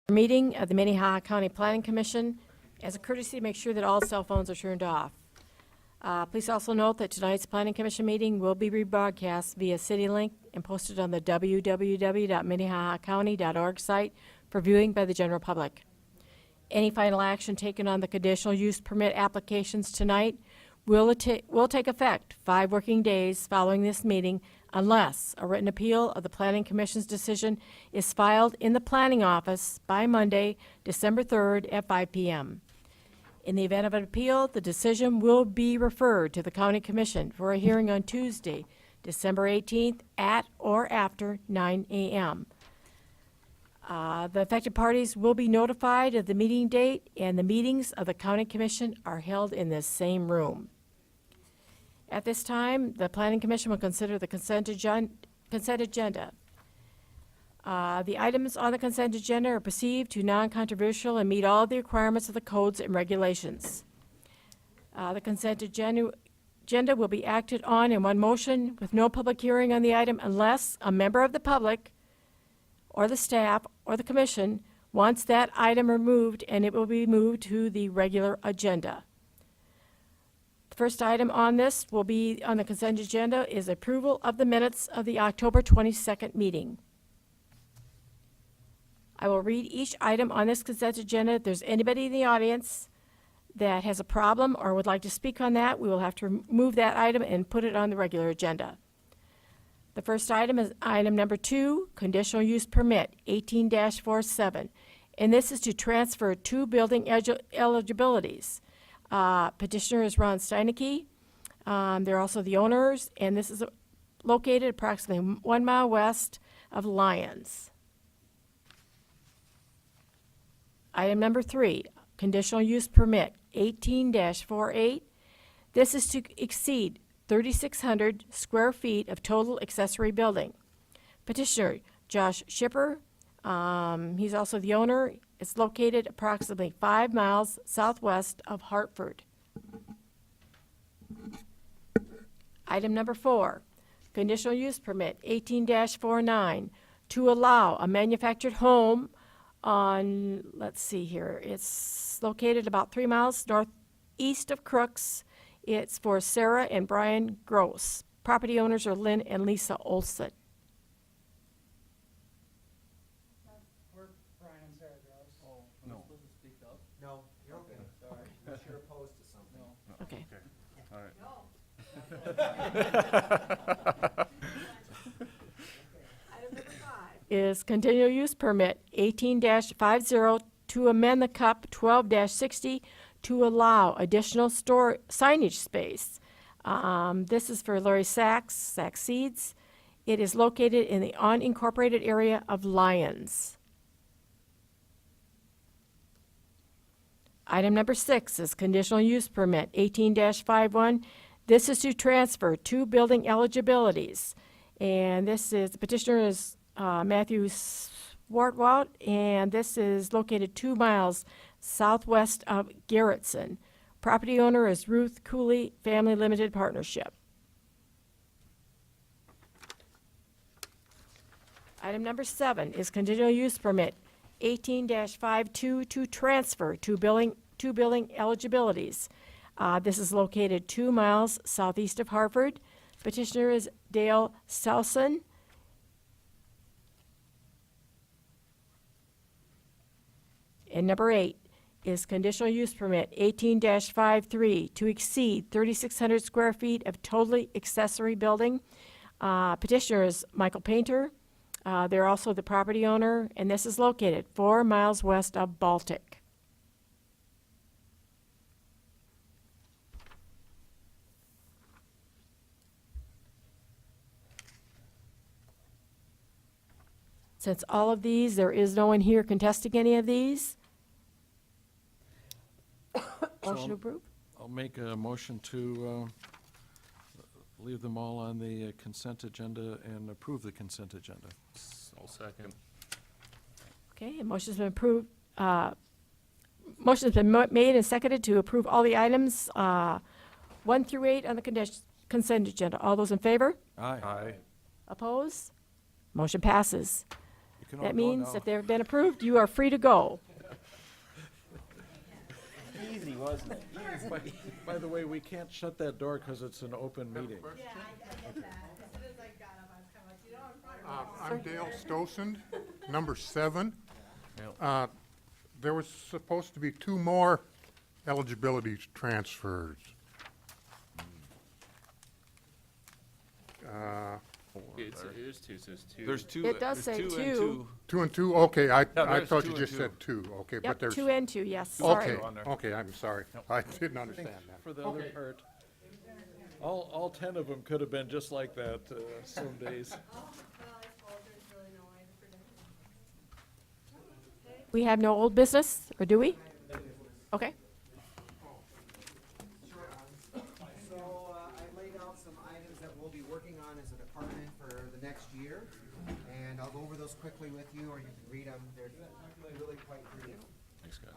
Meeting of the Minnehaha County Planning Commission. As a courtesy, make sure that all cell phones are turned off. Please also note that tonight's Planning Commission meeting will be rebroadcast via CityLink and posted on the www.minnehahacounty.org site for viewing by the general public. Any final action taken on the conditional use permit applications tonight will take effect 5 working days following this meeting unless a written appeal of the Planning Commission's decision is filed in the Planning Office by Monday, December 3rd at 5 p.m. In the event of an appeal, the decision will be referred to the County Commission for a hearing on Tuesday, December 18th at or after 9 a.m. The affected parties will be notified of the meeting date, and the meetings of the County Commission are held in this same room. At this time, the Planning Commission will consider the consent agenda. The items on the consent agenda are perceived to non-controversial and meet all the requirements of the codes and regulations. The consent agenda will be acted on in one motion with no public hearing on the item unless a member of the public or the staff or the commission wants that item removed, and it will be moved to the regular agenda. The first item on this will be on the consent agenda is approval of the minutes of the October 22nd meeting. I will read each item on this consent agenda. If there's anybody in the audience that has a problem or would like to speak on that, we will have to remove that item and put it on the regular agenda. The first item is item number 2, conditional use permit 18-47. And this is to transfer 2 building eligibilities. Petitioner is Ron Steinecke. They're also the owners, and this is located approximately 1 mile west of Lyons. Item number 3, conditional use permit 18-48. This is to exceed 3,600 square feet of total accessory building. Petitioner, Josh Shipper, he's also the owner. It's located approximately 5 miles southwest of Hartford. Item number 4, conditional use permit 18-49 to allow a manufactured home on, let's see here, it's located about 3 miles northeast of Crooks. It's for Sarah and Brian Gross. Property owners are Lynn and Lisa Olson. We're Brian and Sarah Gross. Oh, No. am I supposed to speak up? No, you're okay, sorry. Unless you're opposed to something. No. Okay. All right. Item number 5 is conditional use permit 18-50 to amend the CUP 12-60 to allow additional store signage space. This is for Larry Sachs Seeds. It is located in the unincorporated area of Lyons. Item number 6 is conditional use permit 18-51. This is to transfer 2 building eligibilities. And this is, the petitioner is Matthew Swartwout, and this is located 2 miles southwest of Garrettson. Property owner is Ruth Cooley Family Limited Partnership. Item number 7 is conditional use permit 18-52 to transfer 2 building eligibilities. This is located 2 miles southeast of Hartford. Petitioner is Dale Selson. And number 8 is conditional use permit 18-53 to exceed 3,600 square feet of totally accessory building. Petitioner is Michael Painter. They're also the property owner, and this is located 4 miles west of Baltic. Since all of these, there is no one here contesting any of these. Motion to approve? I'll make a motion to leave them all on the consent agenda and approve the consent agenda. I'll second. Okay, a motion's been approved. Motion's been made and seconded to approve all the items 1 through 8 on the consent agenda. All those in favor? Aye. Aye. Opposed? Motion passes. can all That go means now. if they've been approved, you are free to go. Easy, wasn't it? By the way, we can't shut that door because it's an open meeting. I'm Dale Stosend, number 7. Yep. There was supposed to be 2 more eligibility transfers. It is two, so it's two. There's two. It does there's say and two. 2 and 2, okay, I there's thought 2 you and just 2. said 2, okay, but Yep, there's... 2 and 2, yes, sorry. Okay, on there. okay, I'm sorry. I didn't understand that. For the other part, all 10 of them could have been just like that some days. We have no old business, or do we? Okay. So I laid out some items that we'll be working on as a department for the next year, and I'll go over those quickly with you, or you can read them. They're really quite brief. Thanks, Scott.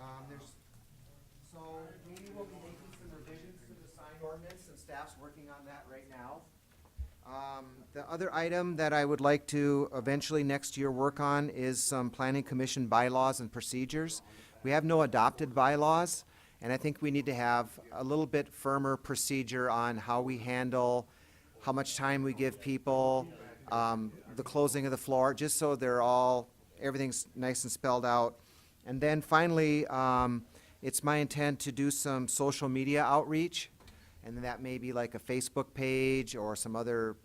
So we will be making some revisions to the sign ordinance, and staff's working on that right now. The other item that I would like to eventually next year work on is some planning commission bylaws and procedures. We have no adopted bylaws, and I think we need to have a little bit firmer procedure on how we handle, how much time we give people, the closing of the floor, just so everything's nice and spelled out. And then finally, it's my intent to do some social media outreach, and that may be like a Facebook page or some other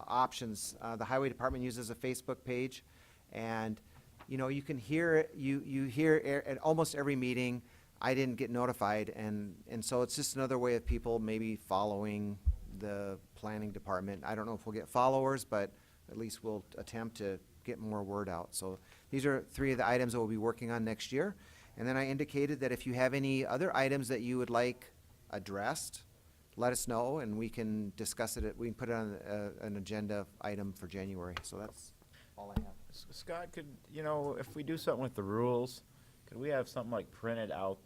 options. The highway department uses a Facebook page, and you can hear it, you hear at almost every meeting, I didn't get notified, and so it's just another way of people maybe following the planning department. I don't know if we'll get followers, but at least we'll attempt to get more word out. So these are 3 of the items that we'll be working on next year. And then I indicated that if you have any other items that you would like addressed, let us know, and we can discuss it, we can put it on an agenda item for January. So that's all I have. Scott, if we do something with the rules, could we have something like printed out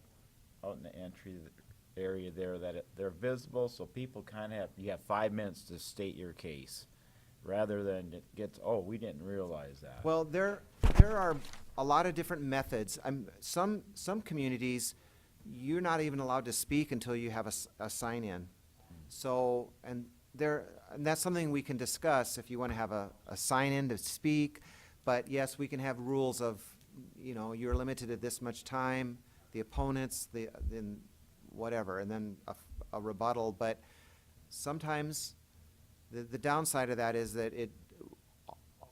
in the entry area there that they're visible, so people you have 5 minutes to state your case, rather than it gets, oh, we didn't realize that. Well, there are a lot of different methods. Some communities, you're not even allowed to speak until you have a sign-in. So, and that's something we can discuss if you want to have a sign-in to speak. But yes, we can have rules of, you're limited at this much time, the opponents, then whatever, and then a rebuttal. But sometimes the downside of that is that it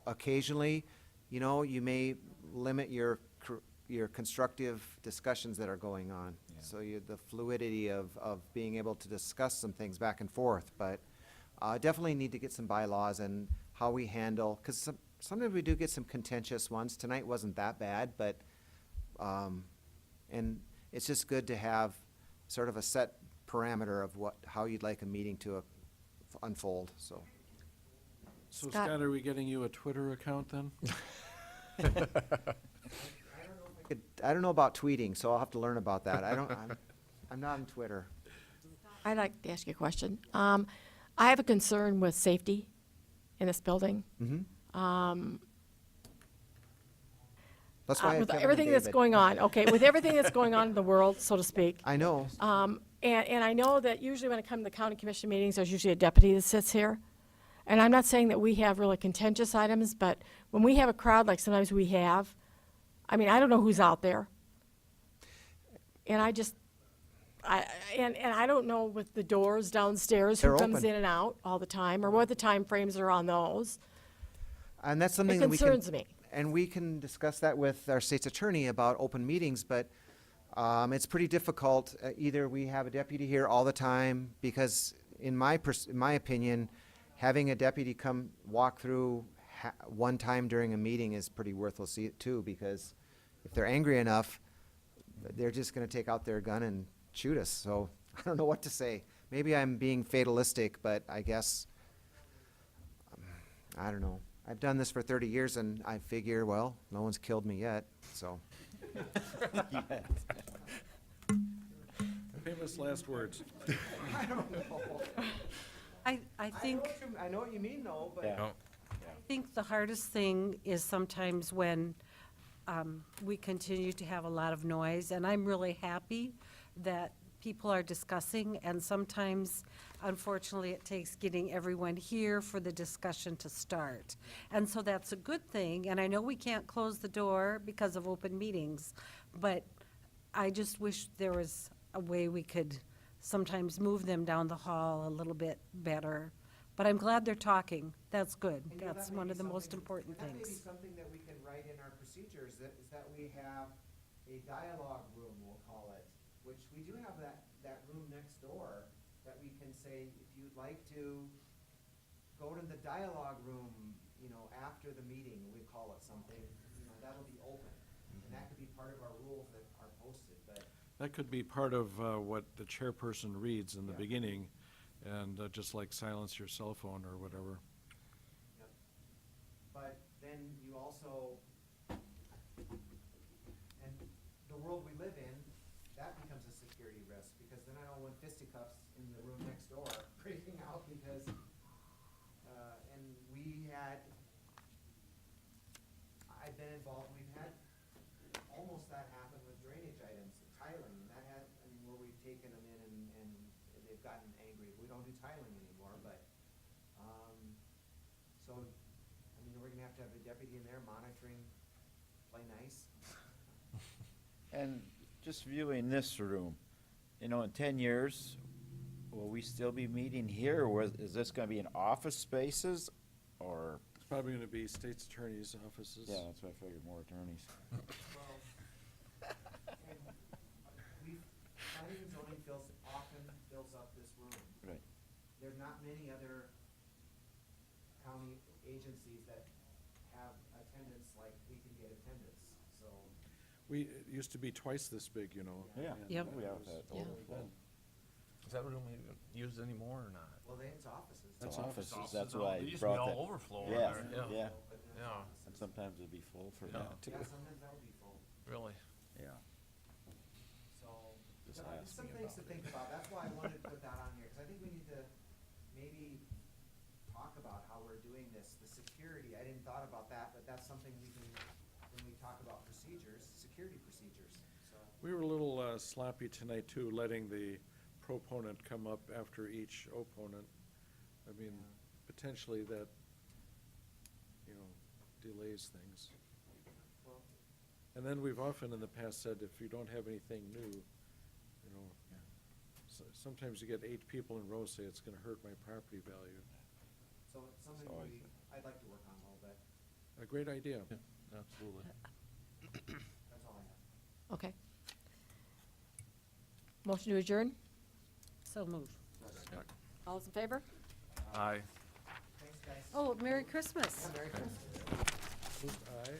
occasionally, you may limit your constructive discussions that are going on. Yeah. So the fluidity of being able to discuss some things back and forth. But definitely need to get some bylaws and how we handle, because sometimes we do get some contentious ones. Tonight wasn't that bad, but, and it's just good to have sort of a set parameter of how you'd like a meeting to unfold, so. So Scott. Scott, are we getting you a Twitter account then? I don't know about tweeting, so I'll have to learn about that. I'm not on Twitter. I'd like to ask you a question. I have a concern with safety in this building. That's why I With have Kevin and everything that's David. going on, okay, with everything that's going on in the world, so to speak. I know. And I know that usually when I come to the county commission meetings, there's usually a deputy that sits here. And I'm not saying that we have really contentious items, but when we have a crowd like sometimes we have, I mean, I don't know who's out there. And I don't know with the doors downstairs, who They're comes open. in and out all the time, or what the time frames are on those. And that's something It that we can. concerns me. And we can discuss that with our state's attorney about open meetings, but it's pretty difficult. Either we have a deputy here all the time, because in my opinion, having a deputy come walk through one time during a meeting is pretty worthless too, because if they're angry enough, they're just gonna take out their gun and shoot us. So I don't know what to say. Maybe I'm being fatalistic, but I guess, I don't know. I've done this for 30 years, and I figure, well, no one's killed me yet, so. Famous last words. I don't know. I think, I know what you mean, though, but. Yeah. No. think the hardest thing is sometimes when we continue to have a lot of noise, and I'm really happy that people are discussing, and sometimes, unfortunately, it takes getting everyone here for the discussion to start. And so that's a good thing, and I know we can't close the door because of open meetings, but I just wish there was a way we could sometimes move them down the hall a little bit better. But I'm glad they're talking. That's good. And, you know, That's that may one be of the most something- important and that may be things. something that we can write in our procedures, is that we have a dialogue room, we'll call it, which we do have that room next door, that we can say, if you'd like to go to the dialogue room, you know, after the meeting, we call it something, you know, that'll be open. And that could be part of our rules that are posted, but That could be part of what the chairperson reads in the Yeah. beginning, and just like silence your cell phone or whatever. Yep. But then you also, and the world we live in, that becomes a security risk, because then I don't want fisticuffs in the room next door breaking out because, and we had, I've been involved, we've had almost that happen with drainage items, tiling, that had, I mean, where we've taken them in and they've gotten angry. We don't do tiling anymore, but, so, I mean, we're gonna have to have a deputy in there monitoring, play nice. And just viewing this room, you know, in 10 years, will we still be meeting here, or is this gonna be in office spaces, or? It's probably gonna be state's attorney's offices. Yeah, that's what I figured, more attorneys. Well, and planning and zoning often fills up this room. Right. There's not many other county agencies that have attendance like we can get attendance, so. It used to be twice this big, you know. Yeah. and Yep. it We have was that Yeah. overflow. Is that room even used anymore or not? Well, it's offices. That's Offices, that's Offices, why I they used to be brought all that. overflow in Yeah, there, yeah. But then Yeah. offices. And sometimes it'd be full for Yeah. that too. Yeah, sometimes that'll be full, Really? Yeah. so. Just you know, ask some me things about to it. think about, that's why I wanted to put that on here, cause I think we need to maybe talk about how we're doing this, the security, I didn't thought about that, but that's something we can, when we talk about procedures, security procedures, so. We were a little sloppy tonight too, letting the proponent come up after each opponent. I mean, potentially that, you know, delays things. Well, And then we've often in the past said, if you don't have anything new, you know, sometimes you get 8 people in a row say it's gonna hurt my property value. so it's something So I I'd like to work on a little bit, A great idea. Absolutely. that's all I have. Okay. Motion to adjourn? So move. All those in favor? Aye. Thanks, guys. Oh, Merry Christmas. Yeah, Merry Christmas. Aye.